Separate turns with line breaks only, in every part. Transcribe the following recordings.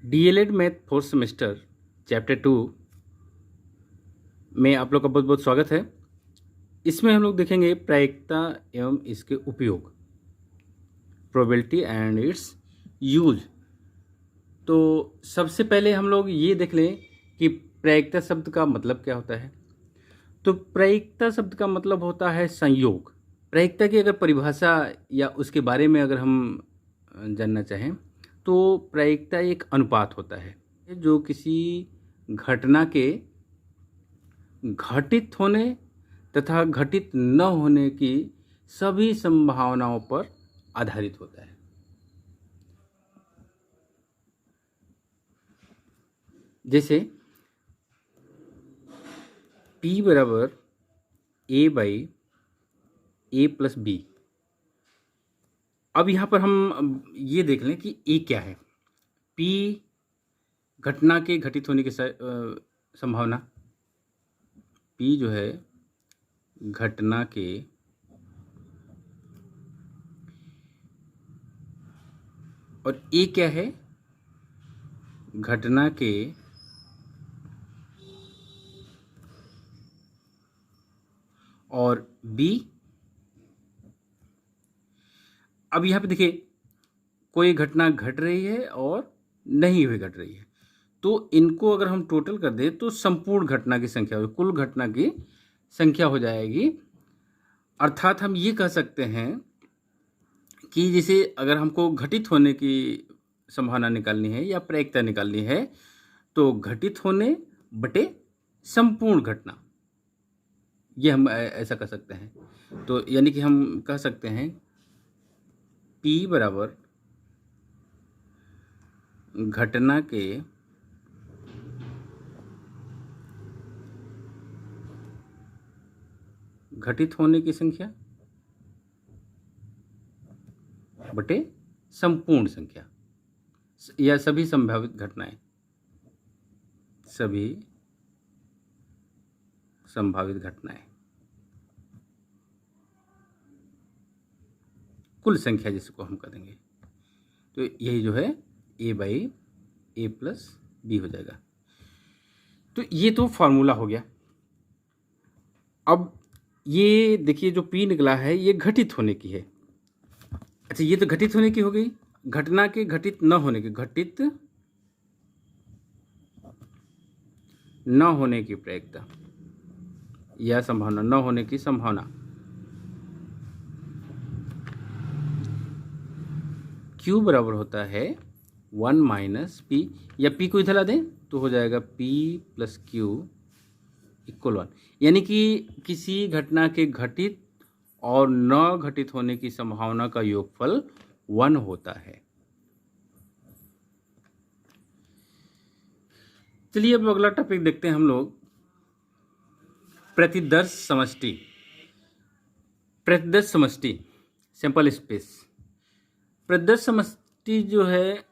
DElEd math fourth semester chapter 2 में आप लोग का बहुत बहुत स्वागत है। इसमें हम लोग देखेंगे प्रायिकता एवं इसके उपयोग, प्रोबेबिलिटी एंड इट्स यूज। तो सबसे पहले हम लोग ये देख लें कि प्रायिकता शब्द का मतलब क्या होता है। तो प्रायिकता शब्द का मतलब होता है संयोग। प्रायिकता की अगर परिभाषा या उसके बारे में अगर हम जानना चाहें तो प्रायिकता एक अनुपात होता है जो किसी घटना के घटित होने तथा घटित न होने की सभी संभावनाओं पर आधारित होता है। जैसे P बराबर A by A plus B. अब यहाँ पर हम ये देख लें कि A क्या है। P घटना के घटित होने की संभावना, P जो है घटना के और A क्या है घटना के और B। अब यहाँ पे देखिए कोई घटना घट रही है और नहीं हुई घट रही है, तो इनको अगर हम टोटल कर दें तो संपूर्ण घटना की संख्या हो, कुल घटना की संख्या हो जाएगी। अर्थात हम ये कह सकते हैं कि जैसे अगर हमको घटित होने की संभावना निकालनी है या प्रायिकता निकालनी है तो घटित होने बटे संपूर्ण घटना, ये हम ऐसा कर सकते हैं। तो यानी कि हम कह सकते हैं P बराबर घटना के घटित होने की संख्या बटे संपूर्ण संख्या या सभी संभावित घटनाएं, सभी संभावित घटनाएं, कुल संख्या जिसको हम कह देंगे। तो यही जो है A by A plus B हो जाएगा। तो ये तो फॉर्मूला हो गया। अब ये देखिए जो P निकला है ये घटित होने की है। अच्छा, ये तो घटित होने की हो गई, घटना के घटित न होने की, घटित न होने की प्रायिकता या संभावना, न होने की संभावना। Q बराबर होता है 1 माइनस P, या P को इधर ला दें तो हो जाएगा P प्लस Q इक्वल 1। यानी कि किसी घटना के घटित और न घटित होने की संभावना का योगफल 1 होता है। चलिए अब अगला टॉपिक देखते हैं हम लोग, प्रतिदर्श समष्टि। प्रतिदर्श समष्टि, सैंपल स्पेस। प्रतिदर्श समष्टि जो है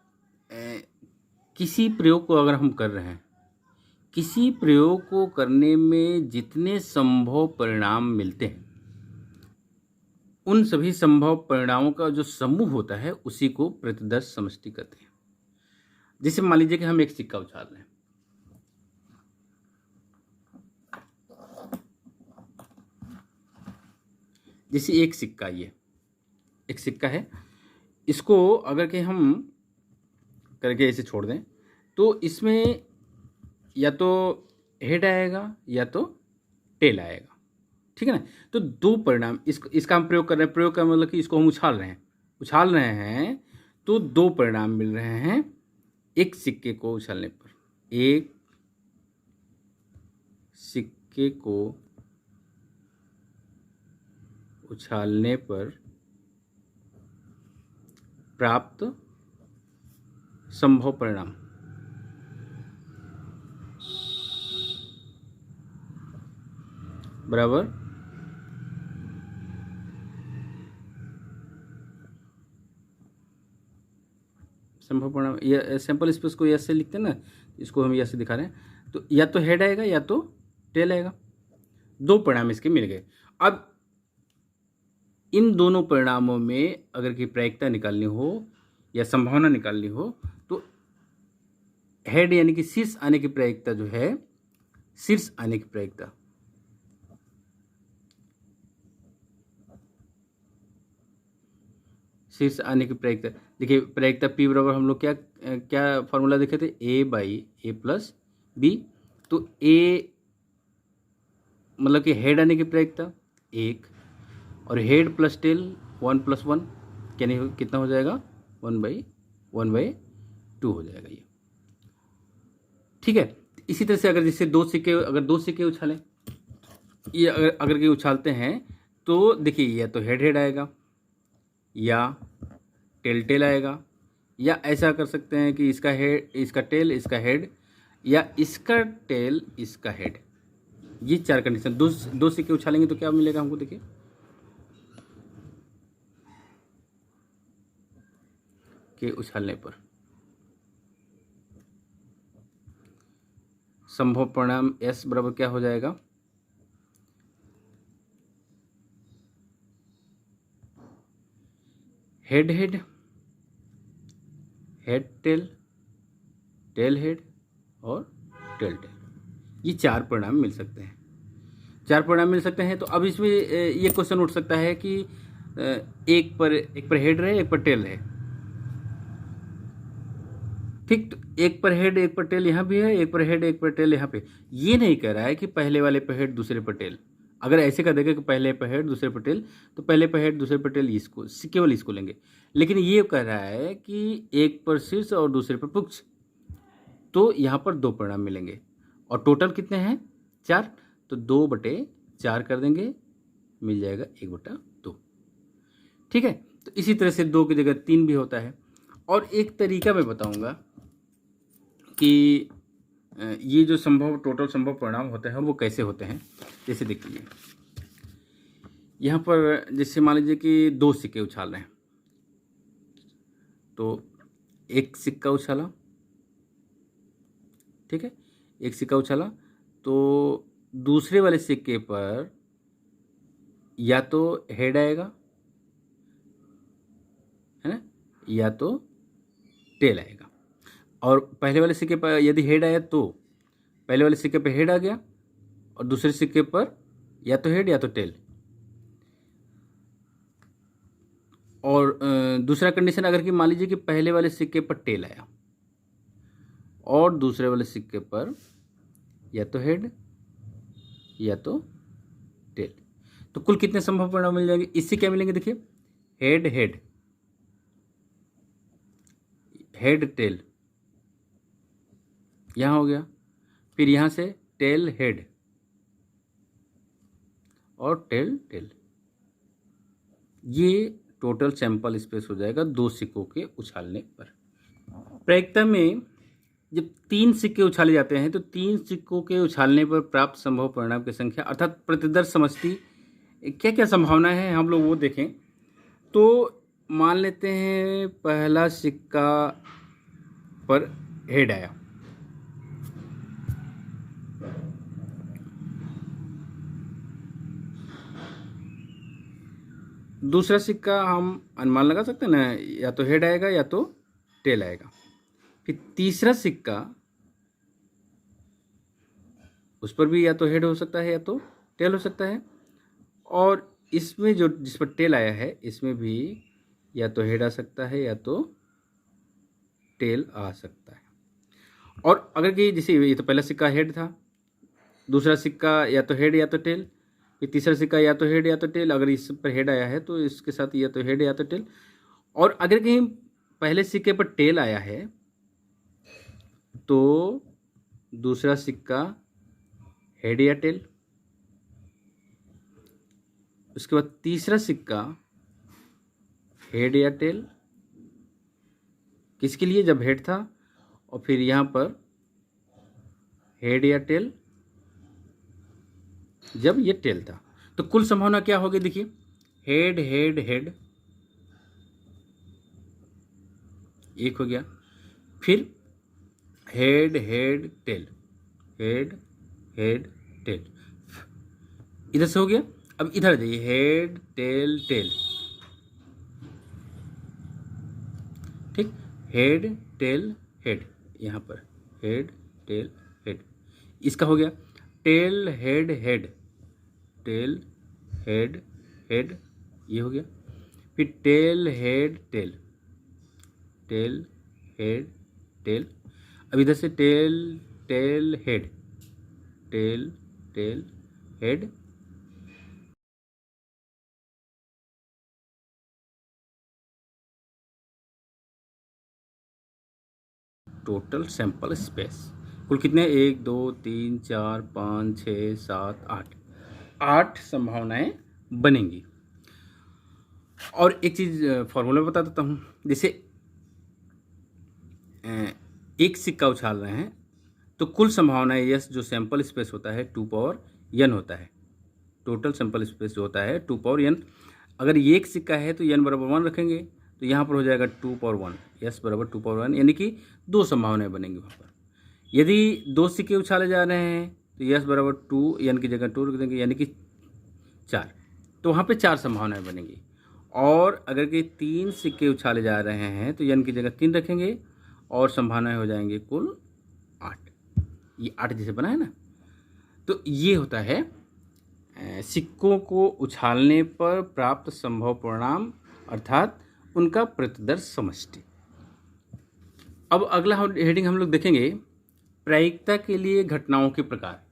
किसी प्रयोग को अगर हम कर रहे हैं, किसी प्रयोग को करने में जितने संभव परिणाम मिलते हैं उन सभी संभव परिणामों का जो समूह होता है उसी को प्रतिदर्श समष्टि कहते हैं। जैसे मान लीजिए कि हम एक सिक्का उछाल रहे हैं, जैसे एक सिक्का, ये एक सिक्का है, इसको अगर कि हम करके ऐसे छोड़ दें तो इसमें या तो हेड आएगा या तो टेल आएगा, ठीक है ना। तो दो परिणाम इसका हम प्रयोग कर रहे हैं। प्रयोग का मतलब कि इसको हम उछाल रहे हैं तो दो परिणाम मिल रहे हैं एक सिक्के को उछालने पर। एक सिक्के को उछालने पर प्राप्त संभव परिणाम बराबर संभव परिणाम, या सैंपल स्पेस को ऐसे लिखते हैं ना, इसको हम ऐसे दिखा रहे हैं। तो या तो हेड आएगा या तो टेल आएगा, दो परिणाम इसके मिल गए। अब इन दोनों परिणामों में अगर की प्रायिकता निकालनी हो या संभावना निकालनी हो तो हेड यानी कि शीर्ष आने की प्रायिकता जो है, शीर्ष आने की प्रायिकता, शीर्ष आने की प्रायिकता, देखिए प्रायिकता P बराबर हम लोग क्या क्या फॉर्मूला देखे थे, A/A+B। तो A मतलब कि हेड आने की प्रायिकता 1 और हेड प्लस टेल 1+1 यानी कितना हो जाएगा, 1/2 हो जाएगा ये। ठीक है, इसी तरह से अगर जैसे दो सिक्के उछालें, ये अगर के उछालते हैं तो देखिए या तो हेड हेड आएगा या टेल टेल आएगा, या ऐसा कर सकते हैं कि इसका हेड इसका टेल इसका हेड, या इसका टेल इसका हेड। ये 4 कंडीशन, दो सिक्के उछालेंगे तो क्या मिलेगा हमको, देखिए के उछालने पर संभव परिणाम S बराबर क्या हो जाएगा, head head, head tail, tail head और टेल टेल। ये 4 परिणाम मिल सकते हैं, 4 परिणाम मिल सकते हैं। तो अब इसमें ये क्वेश्चन उठ सकता है कि एक पर हेड रहे, एक पर टेल है, ठीक। तो एक पर हेड एक पर टेल यहाँ भी है, एक पर हेड एक पर टेल यहाँ पे। ये नहीं कह रहा है कि पहले वाले पर हेड दूसरे पर टेल। अगर ऐसे कर देगा कि पहले पर हेड दूसरे पर टेल, तो पहले पर हेड दूसरे पर टेल इसको केवल इसको लेंगे। लेकिन ये कह रहा है कि एक पर शीर्ष और दूसरे पर पुच्छ, तो यहाँ पर 2 परिणाम मिलेंगे और टोटल कितने हैं, 4। तो 2/4 कर देंगे, मिल जाएगा 1/2। ठीक है, तो इसी तरह से 2 की जगह 3 भी होता है। और एक तरीका मैं बताऊंगा कि ये जो टोटल संभव परिणाम होते हैं वो कैसे होते हैं। जैसे देखिए यहाँ पर जैसे मान लीजिए कि 2 सिक्के उछाल रहे हैं, तो एक सिक्का उछाला, ठीक है, एक सिक्का उछाला, तो दूसरे वाले सिक्के पर या तो हेड आएगा, है ना, या तो टेल आएगा। और पहले वाले सिक्के पर यदि हेड आया तो पहले वाले सिक्के पर हेड आ गया और दूसरे सिक्के पर या तो हेड या तो टेल। और दूसरा कंडीशन अगर कि मान लीजिए कि पहले वाले सिक्के पर टेल आया और दूसरे वाले सिक्के पर या तो हेड या तो टेल, तो कुल कितने संभव परिणाम मिल जाएंगे, इससे क्या मिलेंगे, देखिए हेड हेड, हेड टेल यहाँ हो गया, फिर यहाँ से टेल हेड और टेल टेल। ये टोटल सैंपल स्पेस हो जाएगा 2 सिक्कों के उछालने पर। प्रायिकता में जब 3 सिक्के उछाले जाते हैं तो 3 सिक्कों के उछालने पर प्राप्त संभव परिणाम की संख्या अर्थात प्रतिदर्श समष्टि क्या क्या संभावना है हम लोग वो देखें। तो मान लेते हैं पहला सिक्का पर हेड आया, दूसरा सिक्का हम अनुमान लगा सकते हैं ना, या तो हेड आएगा या तो टेल आएगा। फिर तीसरा सिक्का उस पर भी या तो हेड हो सकता है या तो टेल हो सकता है, और इसमें जो जिस पर टेल आया है इसमें भी या तो हेड आ सकता है या तो टेल आ सकता है। और अगर कि जैसे ये तो पहला सिक्का हेड था, दूसरा सिक्का या तो हेड या तो टेल, फिर तीसरा सिक्का या तो हेड या तो टेल, अगर इस पर हेड आया है तो इसके साथ या तो हेड या तो टेल। और अगर कहीं पहले सिक्के पर टेल आया है तो दूसरा सिक्का हेड या टेल, उसके बाद तीसरा सिक्का हेड या टेल, किसके लिए, जब हेड था, और फिर यहाँ पर हेड या टेल जब ये टेल था। तो कुल संभावना क्या होगी, देखिए हेड हेड हेड एक हो गया, फिर head head tail, head head tail, इधर से हो गया। अब इधर जाइए, हेड टेल टेल, ठीक, हेड टेल हेड, यहाँ पर हेड टेल हेड। इसका हो गया tail head head, tail head head, ये हो गया। फिर tail head tail, tail head tail. अब इधर से tail tail head, tail tail head. Total sample space कुल कितने, 1 2 3 4 5 6 7 8, 8 संभावनाएं बनेंगी। और एक चीज़ फॉर्मूला बता देता हूँ। जैसे एक सिक्का उछाल रहे हैं तो कुल संभावनाएं यस जो सैंपल स्पेस होता है 2 पावर n होता है। टोटल सैंपल स्पेस जो होता है 2 पावर n। अगर ये एक सिक्का है तो n बराबर 1 रखेंगे तो यहाँ पर हो जाएगा 2 पावर 1, यस बराबर 2 पावर 1, यानी कि 2 संभावनाएं बनेंगी वहाँ पर। यदि 2 सिक्के उछाले जा रहे हैं तो यस बराबर 2, n की जगह 2 रख देंगे, यानी कि 4, तो वहाँ पे 4 संभावनाएं बनेंगी। और अगर कि 3 सिक्के उछाले जा रहे हैं तो n की जगह 3 रखेंगे और संभावनाएं हो जाएंगी कुल 8। ये 8 जैसे बना है ना। तो ये होता है सिक्कों को उछालने पर प्राप्त संभव परिणाम, अर्थात उनका प्रतिदर्श समष्टि। अब अगला हेडिंग हम लोग देखेंगे प्रायिकता के लिए घटनाओं के प्रकार।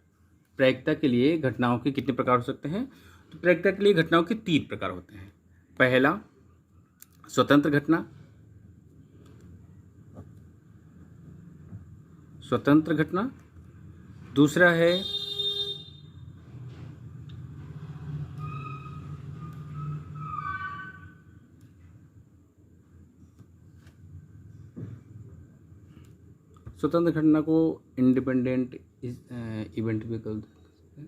प्रायिकता के लिए घटनाओं के कितने प्रकार हो सकते हैं? तो प्रायिकता के लिए घटनाओं के 3 प्रकार होते हैं। पहला स्वतंत्र घटना, स्वतंत्र घटना। दूसरा है स्वतंत्र घटना को इंडिपेंडेंट इवेंट भी कर सकते हैं।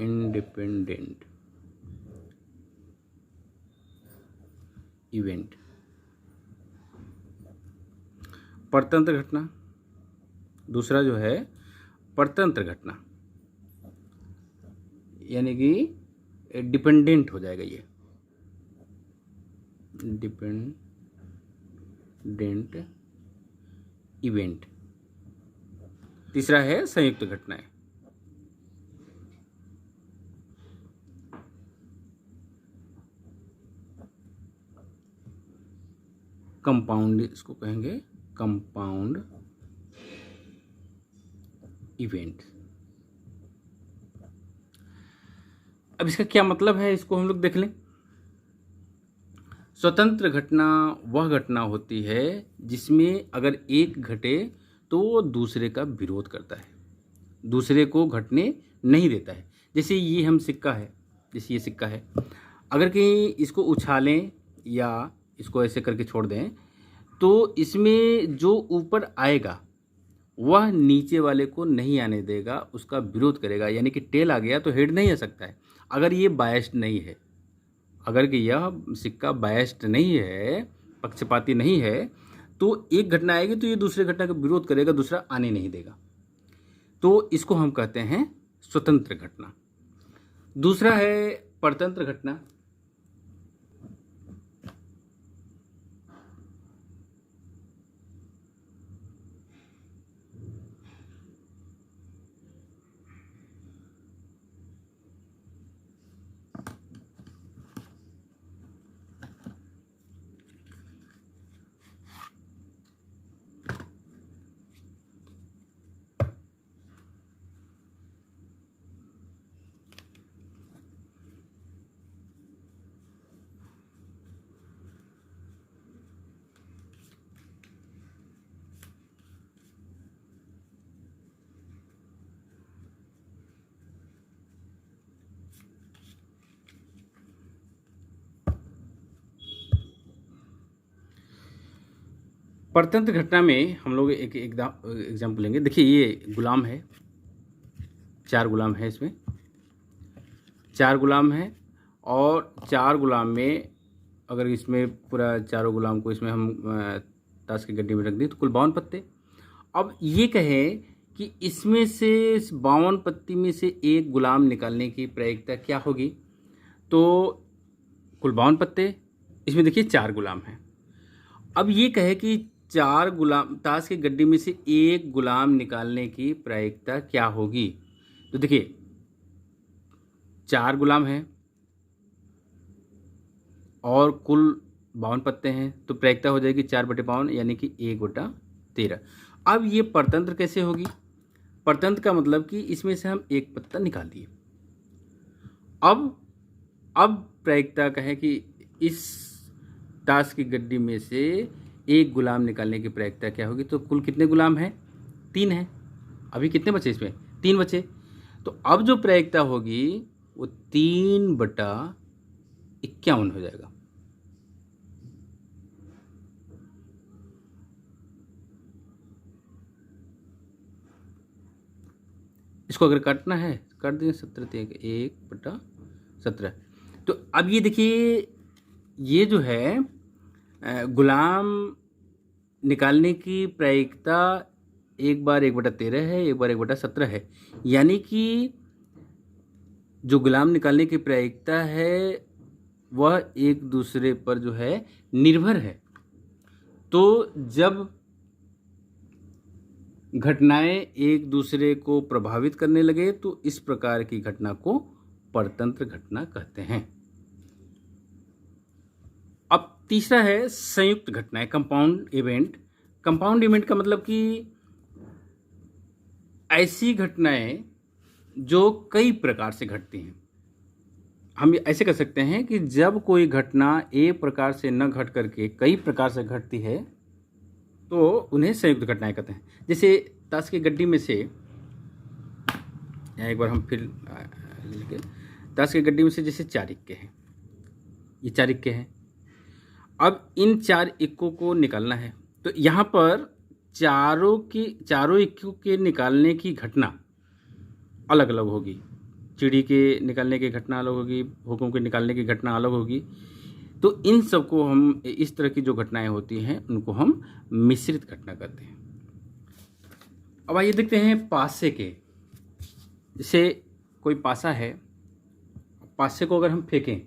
Independent event. परतंत्र घटना, दूसरा जो है परतंत्र घटना, यानी कि डिपेंडेंट हो जाएगा ये, डिपेंडेंट इवेंट। तीसरा है संयुक्त घटनाएं। कंपाउंड इसको कहेंगे, कंपाउंड इवेंट। अब इसका क्या मतलब है इसको हम लोग देख लें। स्वतंत्र घटना वह घटना होती है जिसमें अगर एक घटे तो वो दूसरे का विरोध करता है, दूसरे को घटने नहीं देता है। जैसे ये हम सिक्का है, जैसे ये सिक्का है, अगर कहीं इसको उछालें या इसको ऐसे करके छोड़ दें तो इसमें जो ऊपर आएगा वह नीचे वाले को नहीं आने देगा, उसका विरोध करेगा। यानी कि टेल आ गया तो हेड नहीं आ सकता है अगर ये बायस्ड नहीं है। अगर कि यह सिक्का बायस्ड नहीं है, पक्षपाती नहीं है, तो एक घटना आएगी तो ये दूसरे घटना का विरोध करेगा, दूसरा आने नहीं देगा। तो इसको हम कहते हैं स्वतंत्र घटना। दूसरा है परतंत्र घटना। परतंत्र घटना में हम लोग एक एग्जाम्पल लेंगे। देखिए ये गुलाम है, 4 गुलाम है, इसमें 4 गुलाम है और 4 गुलाम में अगर इसमें पूरा चारों गुलाम को इसमें हम ताश की गड्डी में रख दें तो कुल 52 पत्ते। अब ये कहें कि इसमें से 52 पत्ती में से एक गुलाम निकालने की प्रायिकता क्या होगी, तो कुल 52 पत्ते, इसमें देखिए 4 गुलाम हैं। अब ये कहे कि 4 गुलाम, ताश की गड्डी में से एक गुलाम निकालने की प्रायिकता क्या होगी। तो देखिए 4 गुलाम हैं और कुल 52 पत्ते हैं, तो प्रायिकता हो जाएगी 4/52 यानी कि 1/13। अब ये परतंत्र कैसे होगी। परतंत्र का मतलब कि इसमें से हम एक पत्ता निकाल दिए। अब प्रायिकता कहें कि इस ताश की गड्डी में से एक गुलाम निकालने की प्रायिकता क्या होगी। तो कुल कितने गुलाम हैं, 3 हैं। अभी कितने बचे, इसमें 3 बचे। तो अब जो प्रायिकता होगी वो 3/51 हो जाएगा। इसको अगर काटना है काट देंगे, 17 1/17। तो अब ये देखिए, ये जो है गुलाम निकालने की प्रायिकता एक बार 1/13 है, एक बार 1/17 है। यानी कि जो गुलाम निकालने की प्रायिकता है वह एक दूसरे पर जो है निर्भर है। तो जब घटनाएं एक दूसरे को प्रभावित करने लगे तो इस प्रकार की घटना को परतंत्र घटना कहते हैं। अब तीसरा है संयुक्त घटनाएं, कंपाउंड इवेंट। कंपाउंड इवेंट का मतलब कि ऐसी घटनाएं जो कई प्रकार से घटती हैं। हम ऐसे कह सकते हैं कि जब कोई घटना एक प्रकार से न घट करके कई प्रकार से घटती है तो उन्हें संयुक्त घटनाएं कहते हैं। जैसे ताश की गड्डी में से, एक बार हम फिर ताश की गड्डी में से जैसे 4 इक्के हैं, ये 4 इक्के हैं। अब इन 4 इक्कों को निकालना है। तो यहाँ पर चारों इक्कों के निकालने की घटना अलग अलग होगी। चिड़ी के निकालने की घटना अलग होगी, हुक्म के निकालने की घटना अलग होगी। तो इन सबको हम, इस तरह की जो घटनाएं होती हैं उनको हम मिश्रित घटना कहते हैं। अब आइए देखते हैं पासे के। जैसे कोई पासा है, पासे को अगर हम फेंकें,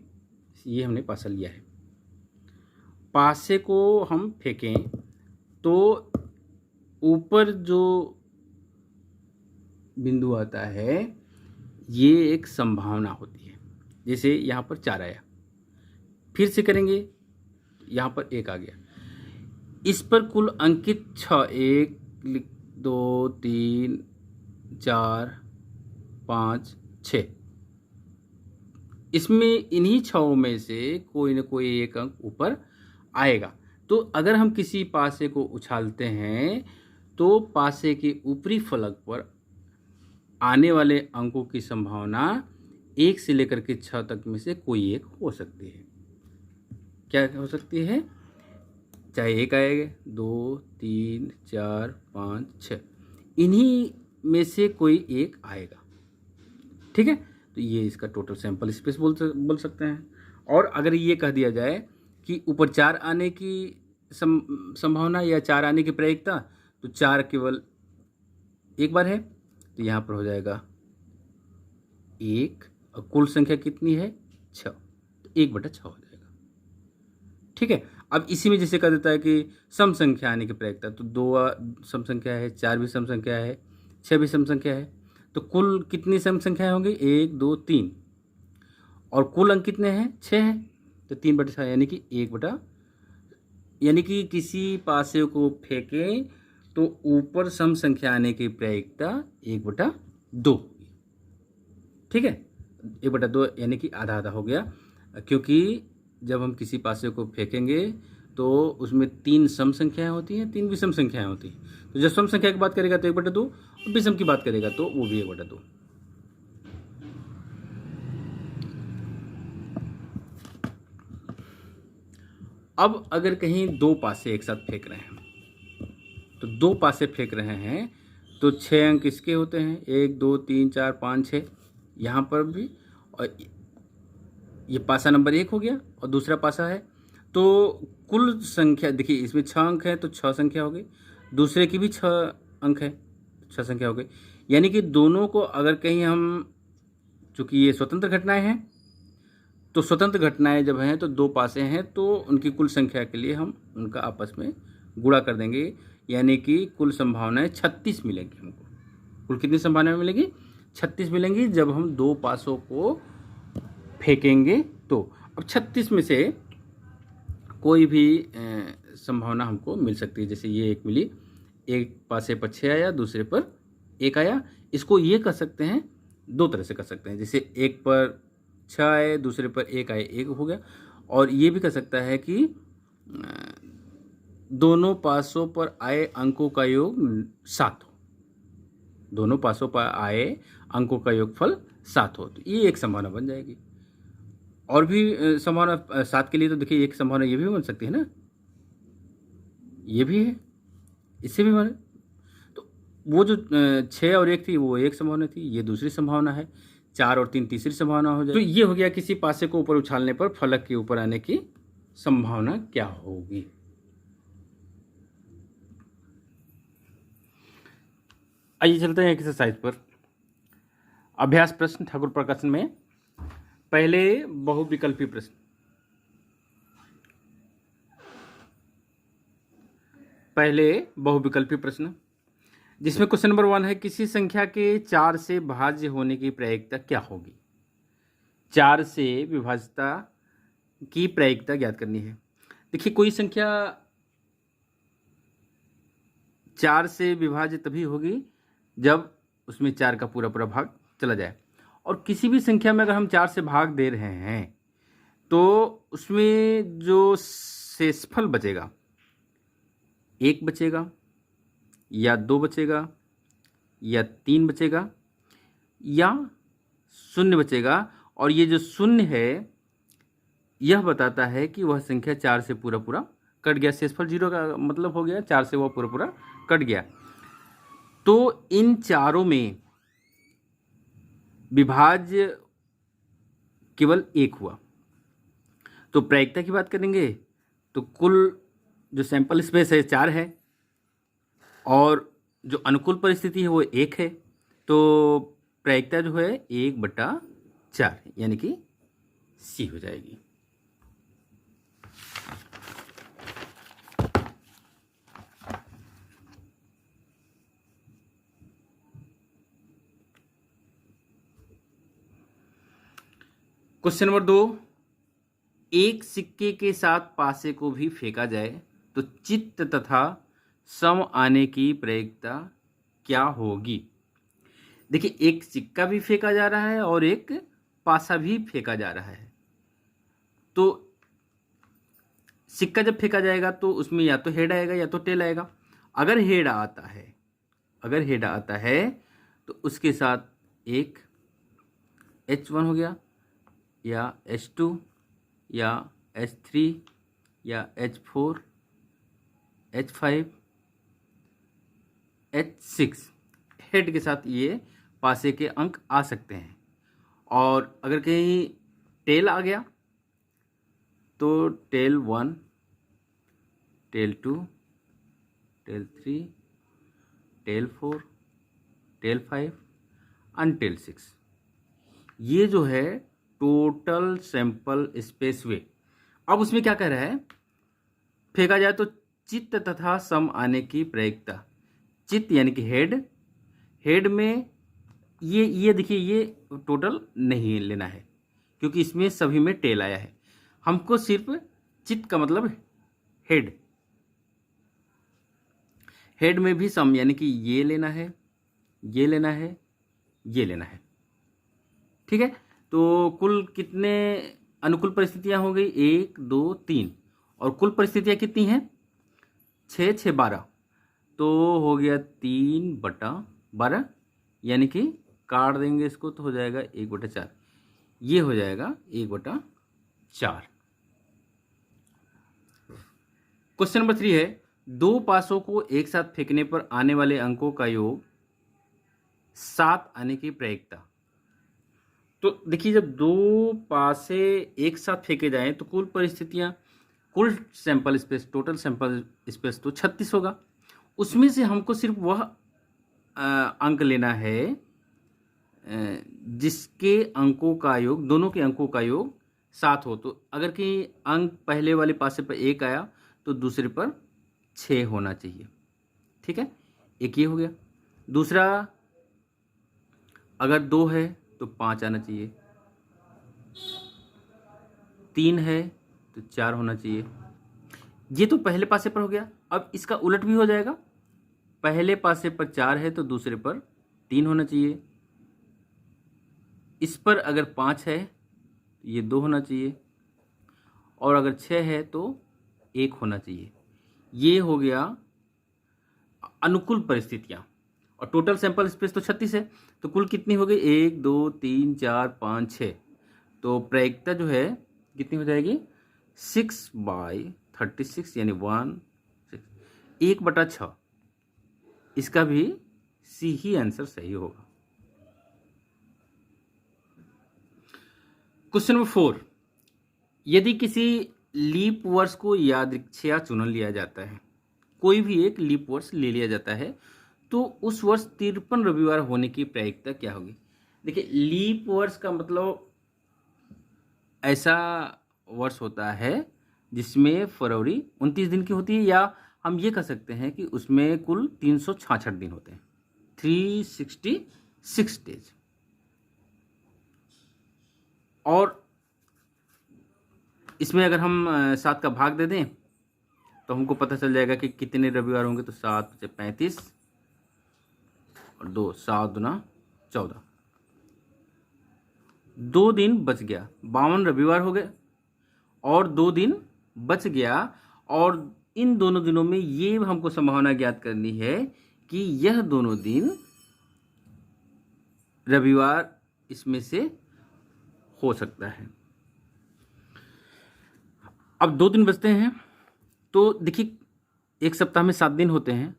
ये हमने पासा लिया है, पासे को हम फेंकें तो ऊपर जो बिंदु आता है ये एक संभावना होती है। जैसे यहाँ पर 4 आया, फिर से करेंगे, यहाँ पर 1 आ गया। इस पर कुल अंकित 6, 1 2 3 4 5 6, इसमें इन्हीं 6 में से कोई न कोई एक अंक ऊपर आएगा। तो अगर हम किसी पासे को उछालते हैं तो पासे के ऊपरी फलक पर आने वाले अंकों की संभावना 1 से लेकर के 6 तक में से कोई एक हो सकती है। क्या हो सकती है, चाहे 1 आएगा, 2 3 4 5 6, इन्हीं में से कोई एक आएगा। ठीक है, तो ये इसका टोटल सैंपल स्पेस बोल सकते हैं। और अगर ये कह दिया जाए कि ऊपर 4 आने की संभावना या 4 आने की प्रायिकता, तो 4 केवल एक बार है, तो यहाँ पर हो जाएगा 1, और कुल संख्या कितनी है 6, तो 1/6 हो जाएगा। ठीक है, अब इसी में जैसे कह देता है कि सम संख्या आने की प्रायिकता, तो 2 सम संख्या है, 4 भी सम संख्या है, 6 भी सम संख्या है, तो कुल कितनी सम संख्याएं होंगी, 1 2 3, और कुल अंक कितने हैं, 6 हैं, तो 3/6 यानी कि 1/, यानी कि किसी पासे को फेंकें तो ऊपर सम संख्या आने की प्रायिकता 1/2। ठीक है, 1/2 यानी कि आधा आधा हो गया, क्योंकि जब हम किसी पासे को फेंकेंगे तो उसमें 3 सम संख्याएं होती हैं, 3 विषम संख्याएं होती हैं। तो जब सम संख्या की बात करेगा तो 1/2, और विषम की बात करेगा तो वो भी 1/2। अब अगर कहीं 2 पासे एक साथ फेंक रहे हैं, तो 2 पासे फेंक रहे हैं तो 6 अंक इसके होते हैं, 1 2 3 4 5 6, यहाँ पर भी। और ये पासा नंबर 1 हो गया और दूसरा पासा है, तो कुल संख्या देखिए, इसमें 6 अंक है तो 6 संख्या हो गई, दूसरे की भी 6 अंक है, 6 संख्या हो गई। यानी कि दोनों को अगर कहीं हम, चूँकि ये स्वतंत्र घटनाएं हैं, तो स्वतंत्र घटनाएं जब हैं तो दो पासे हैं तो उनकी कुल संख्या के लिए हम उनका आपस में गुणा कर देंगे, यानी कि कुल संभावनाएं 36 मिलेंगी हमको। कुल कितनी संभावनाएं मिलेंगी? 36 मिलेंगी जब हम दो पासों को फेंकेंगे। तो अब 36 में से कोई भी संभावना हमको मिल सकती है। जैसे ये एक मिली, एक पासे पर 6 आया, दूसरे पर 1 आया। इसको ये कर सकते हैं, दो तरह से कर सकते हैं। जैसे एक पर 6 आए, दूसरे पर 1 आए, 1 हो गया। और ये भी कर सकता है कि दोनों पासों पर आए अंकों का योग 7 हो। दोनों पासों पर आए अंकों का योगफल 7 हो, तो ये एक संभावना बन जाएगी। और भी संभावना 7 के लिए तो देखिए एक संभावना ये भी बन सकती है ना, ये भी है, इससे भी बने। तो वो जो 6 और 1 थी वो एक संभावना थी, ये दूसरी संभावना है। 4 और 3 तीसरी संभावना हो जाए। तो ये हो गया किसी पासे को ऊपर उछालने पर फलक के ऊपर आने की संभावना क्या होगी। आइए चलते हैं एक्सरसाइज पर। अभ्यास प्रश्न ठाकुर प्रकाशन में पहले बहुविकल्पी प्रश्न। पहले बहुविकल्पी प्रश्न जिसमें क्वेश्चन नंबर 1 है, किसी संख्या के 4 से भाज्य होने की प्रायिकता क्या होगी। 4 से विभाज्यता की प्रायिकता ज्ञात करनी है। देखिए कोई संख्या 4 से विभाज्य तभी होगी जब उसमें 4 का पूरा पूरा भाग चला जाए। और किसी भी संख्या में अगर हम 4 से भाग दे रहे हैं तो उसमें जो शेषफल बचेगा, 1 बचेगा या 2 बचेगा या 3 बचेगा या 0 बचेगा। और ये जो 0 है यह बताता है कि वह संख्या 4 से पूरा पूरा कट गया। शेषफल 0 का मतलब हो गया 4 से वह पूरा पूरा कट गया। तो इन चारों में विभाज्य केवल 1 हुआ। तो प्रायिकता की बात करेंगे तो कुल जो सैंपल स्पेस है 4 है और जो अनुकूल परिस्थिति है वो 1 है। तो प्रायिकता जो है 1/4 यानी कि सी हो जाएगी। क्वेश्चन नंबर 2, एक सिक्के के साथ पासे को भी फेंका जाए तो चित्त तथा सम आने की प्रायिकता क्या होगी। देखिए एक सिक्का भी फेंका जा रहा है और एक पासा भी फेंका जा रहा है। तो सिक्का जब फेंका जाएगा तो उसमें या तो हेड आएगा या तो टेल आएगा। अगर हेड आता है तो उसके साथ एक H1 हो गया या H2 या H3 या H4, H5, H6 हेड के साथ ये पासे के अंक आ सकते हैं। और अगर कहीं टेल आ गया तो tail 1, tail 2, tail 3, tail 4, tail 5 and tail 6। ये जो है टोटल सैंपल स्पेस वे। अब उसमें क्या कह रहा है, फेंका जाए तो चित्त तथा सम आने की प्रायिकता। चित्त यानी कि हेड में ये देखिए ये टोटल नहीं लेना है क्योंकि इसमें सभी में टेल आया है। हमको सिर्फ चित्त का मतलब हेड में भी सम यानी कि ये लेना है, ये लेना है, ये लेना है। ठीक है, तो कुल कितने अनुकूल परिस्थितियां हो गई, 1 2 3 और कुल परिस्थितियां कितनी हैं 6 6 12। तो हो गया 3/12 यानी कि काट देंगे इसको तो हो जाएगा 1/4। ये हो जाएगा 1/4। क्वेश्चन नंबर 3 है, दो पासों को एक साथ फेंकने पर आने वाले अंकों का योग 7 आने की प्रायिकता। तो देखिए जब दो पासे एक साथ फेंके जाएं तो कुल sample space, total sample space तो 36 होगा। उसमें से हमको सिर्फ वह अंक लेना है जिसके अंकों का योग, दोनों के अंकों का योग 7 हो, तो अगर कि अंक पहले वाले पासे पर 1 आया तो दूसरे पर 6 होना चाहिए। ठीक है, एक ये हो गया। दूसरा, अगर 2 है तो 5 आना चाहिए, 3 है तो 4 होना चाहिए। ये तो पहले पासे पर हो गया। अब इसका उलट भी हो जाएगा, पहले पासे पर 4 है तो दूसरे पर 3 होना चाहिए। इस पर अगर 5 है तो ये 2 होना चाहिए, और अगर 6 है तो 1 होना चाहिए। ये हो गया अनुकूल परिस्थितियां। और टोटल सैंपल स्पेस तो 36 है, तो कुल कितनी हो गई? 1 2 3 4 5 6। तो प्रायिकता जो है कितनी हो जाएगी? 6/36 यानी 1/6। इसका भी सी ही आंसर सही होगा। क्वेश्चन नंबर 4, यदि किसी लीप वर्ष को यादृच्छिया चुन लिया जाता है, कोई भी एक लीप वर्ष ले लिया जाता है, तो उस वर्ष 53 रविवार होने की प्रायिकता क्या होगी? देखिए, लीप वर्ष का मतलब ऐसा वर्ष होता है जिसमें फरवरी 29 दिन की होती है, या हम ये कह सकते हैं कि उसमें कुल 366 दिन होते हैं, 366 डेज। और इसमें अगर हम 7 का भाग दे दें तो हमको पता चल जाएगा कि कितने रविवार होंगे। तो 7 × 35 और 2, 7 दूना 14, 2 दिन बच गया, 52 रविवार हो गए और 2 दिन बच गया। और इन दोनों दिनों में ये हमको संभावना ज्ञात करनी है कि यह दोनों दिन रविवार इसमें से हो सकता है। अब 2 दिन बचते हैं, तो देखिए एक सप्ताह में 7 दिन होते हैं,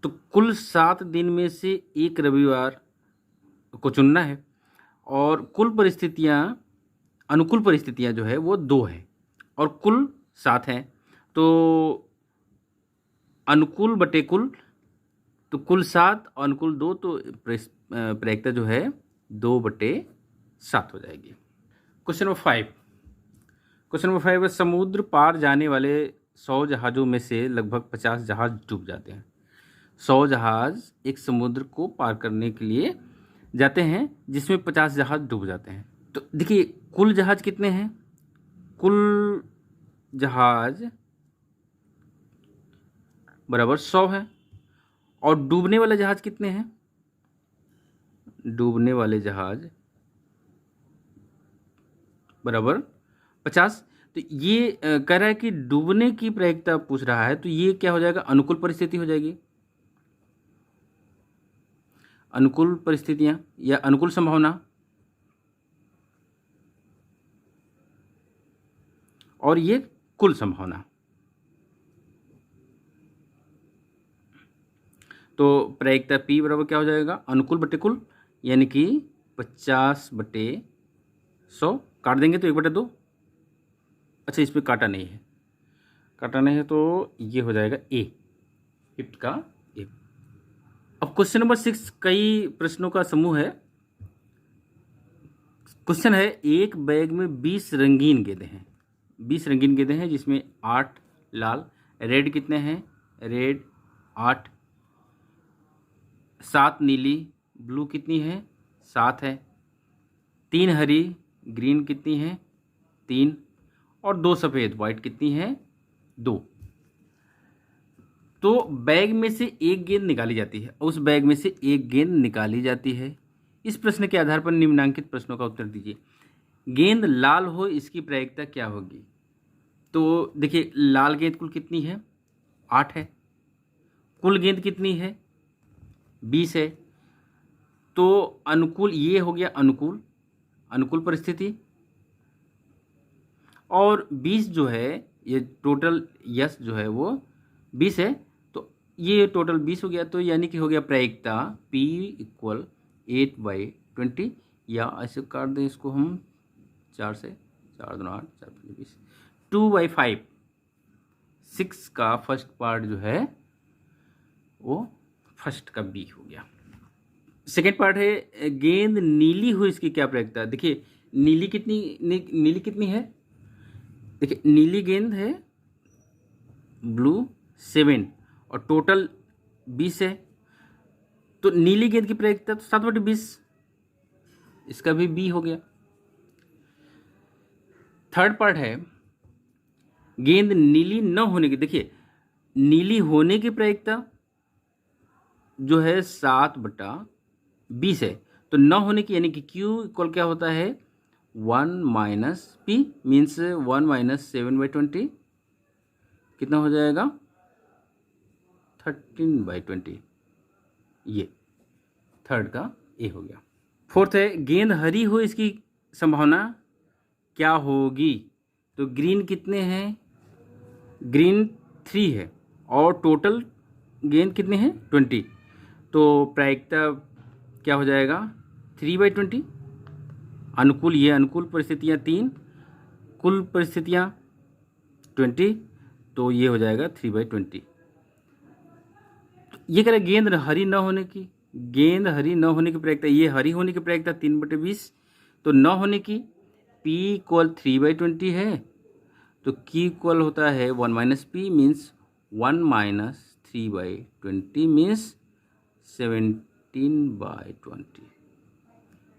तो कुल 7 दिन में से एक रविवार को चुनना है। और कुल परिस्थितियां, अनुकूल परिस्थितियां जो है वो 2 है और कुल 7 हैं। तो अनुकूल बटे कुल, तो कुल 7 और अनुकूल 2, तो प्रायिकता जो है 2/7 हो जाएगी। क्वेश्चन नंबर 5, क्वेश्चन नंबर 5 है, समुद्र पार जाने वाले 100 जहाज़ों में से लगभग 50 जहाज़ डूब जाते हैं। 100 जहाज़ एक समुद्र को पार करने के लिए जाते हैं जिसमें 50 जहाज़ डूब जाते हैं। तो देखिए कुल जहाज़ कितने हैं? कुल जहाज़ बराबर 100 है। और डूबने वाले जहाज़ कितने हैं? डूबने वाले जहाज़ बराबर 50। तो ये कह रहा है कि डूबने की प्रायिकता पूछ रहा है, तो ये क्या हो जाएगा? अनुकूल परिस्थिति हो जाएगी। अनुकूल परिस्थितियां या अनुकूल संभावना, और ये कुल संभावना। तो प्रायिकता P बराबर क्या हो जाएगा? अनुकूल बटे कुल, यानी कि 50/100। काट देंगे तो 1/2। अच्छा, इसमें काटा नहीं है, काटा नहीं है, तो ये हो जाएगा A, 5 का A। अब क्वेश्चन नंबर 6 कई प्रश्नों का समूह है। क्वेश्चन है, एक बैग में 20 रंगीन गेंदें हैं। 20 रंगीन गेंदें हैं जिसमें 8 लाल, रेड कितने हैं? रेड 8, 7 नीली, ब्लू कितनी है? 7 है, 3 हरी, ग्रीन कितनी है? 3, और 2 सफ़ेद, वाइट कितनी है? 2। तो बैग में से एक गेंद निकाली जाती है, उस बैग में से एक गेंद निकाली जाती है। इस प्रश्न के आधार पर निम्नलिखित प्रश्नों का उत्तर दीजिए। गेंद लाल हो, इसकी प्रायिकता क्या होगी? तो देखिए लाल गेंद कुल कितनी है? 8 है। कुल गेंद कितनी है? 20 है। तो अनुकूल, ये हो गया अनुकूल, अनुकूल परिस्थिति। और 20 जो है, ये टोटल यस जो है वो 20 है, तो ये टोटल 20 हो गया। तो यानी कि हो गया प्रायिकता P = 8/20, या ऐसे काट दें इसको हम 4 से, 4 दूना 8, 4 5 20, 2/5। 6 का फर्स्ट पार्ट जो है वो फर्स्ट का B हो गया। सेकेंड पार्ट है, गेंद नीली हुई, इसकी क्या प्रायिकता? देखिए नीली कितनी है? देखिए नीली गेंद है ब्लू 7 और टोटल 20 है, तो नीली गेंद की प्रायिकता तो 7/20, इसका भी बी हो गया। थर्ड पार्ट है गेंद नीली न होने की। देखिए नीली होने की प्रायिकता जो है 7/20 है, तो न होने की यानी कि Q इक्वल क्या होता है 1 - P मीन्स 1 - 7/20 कितना हो जाएगा 13/20। ये थर्ड का ए हो गया। फोर्थ है गेंद हरी हो इसकी संभावना क्या होगी? तो ग्रीन कितने हैं? ग्रीन 3 है और टोटल गेंद कितने हैं 20, तो प्रायिकता क्या हो जाएगा 3/20। अनुकूल, ये अनुकूल परिस्थितियाँ 3, कुल परिस्थितियाँ 20, तो ये हो जाएगा 3/20। ये कह रहे गेंद हरी न होने की, गेंद हरी न होने की प्रायिकता, ये हरी होने की प्रायिकता 3/20, तो न होने की P इक्वल 3/20 है, तो Q इक्वल होता है 1 - P मीन्स 1 - 3/20 मीन्स 17/20।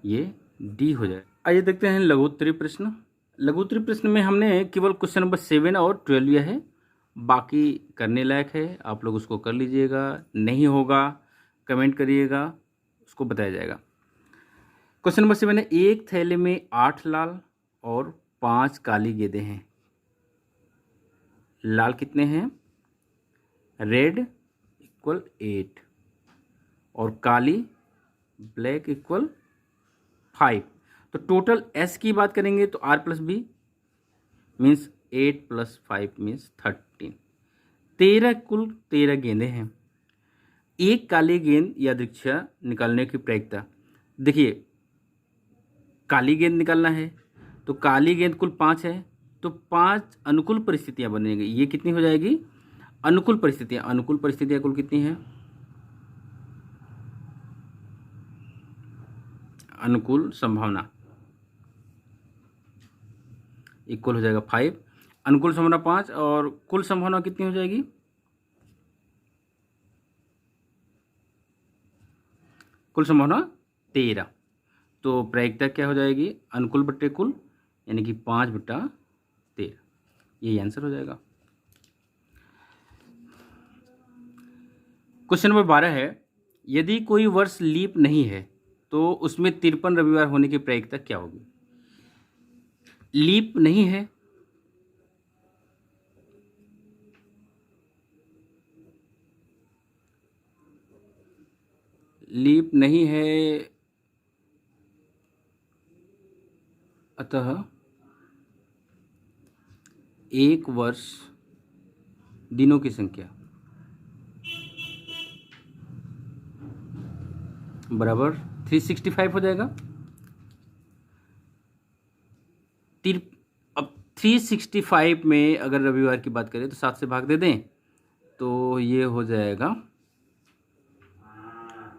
ये डी हो जाए। आइए देखते हैं लघुत्तरीय प्रश्न। लघुत्तरीय प्रश्न में हमने केवल क्वेश्चन नंबर 7 और 12 लिया है, बाकी करने लायक है, आप लोग उसको कर लीजिएगा, नहीं होगा कमेंट करिएगा, उसको बताया जाएगा। क्वेश्चन नंबर 7 है एक थैले में 8 लाल और 5 काली गेंदें हैं। लाल कितने हैं? रेड इक्वल 8 और काली ब्लैक इक्वल 5। तो टोटल एस की बात करेंगे तो R + B मीन्स 8 + 5 मीन्स 13। 13 कुल 13 गेंदें हैं। एक काली गेंद यादृच्छिक निकालने की प्रायिकता, देखिए काली गेंद निकालना है तो काली गेंद कुल 5 है, तो 5 अनुकूल परिस्थितियां बनेंगी। ये कितनी हो जाएगी अनुकूल परिस्थितियां? अनुकूल परिस्थितियां कुल कितनी है? अनुकूल संभावना इक्वल हो जाएगा 5, अनुकूल संभावना 5 और कुल संभावना कितनी हो जाएगी? कुल संभावना 13, तो प्रायिकता क्या हो जाएगी अनुकूल बट्टे कुल यानी कि 5/13। यही आंसर हो जाएगा। क्वेश्चन नंबर 12 है यदि कोई वर्ष लीप नहीं है तो उसमें 53 रविवार होने की प्रायिकता क्या होगी? लीप नहीं है, लीप नहीं है, अतः एक वर्ष दिनों की संख्या बराबर 365 हो जाएगा। अब 365 में अगर रविवार की बात करें तो 7 से भाग दे दें तो ये हो जाएगा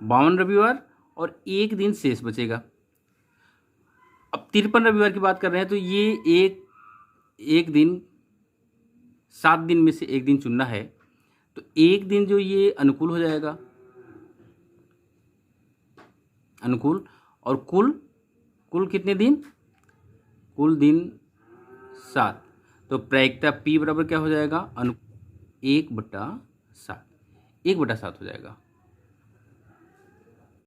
52 रविवार और एक दिन शेष बचेगा। अब 53 रविवार की बात कर रहे हैं तो ये एक दिन 7 दिन में से एक दिन चुनना है, तो एक दिन जो ये अनुकूल हो जाएगा अनुकूल, और कुल कितने दिन? कुल दिन 7, तो प्रायिकता P बराबर क्या हो जाएगा 1/7 हो जाएगा।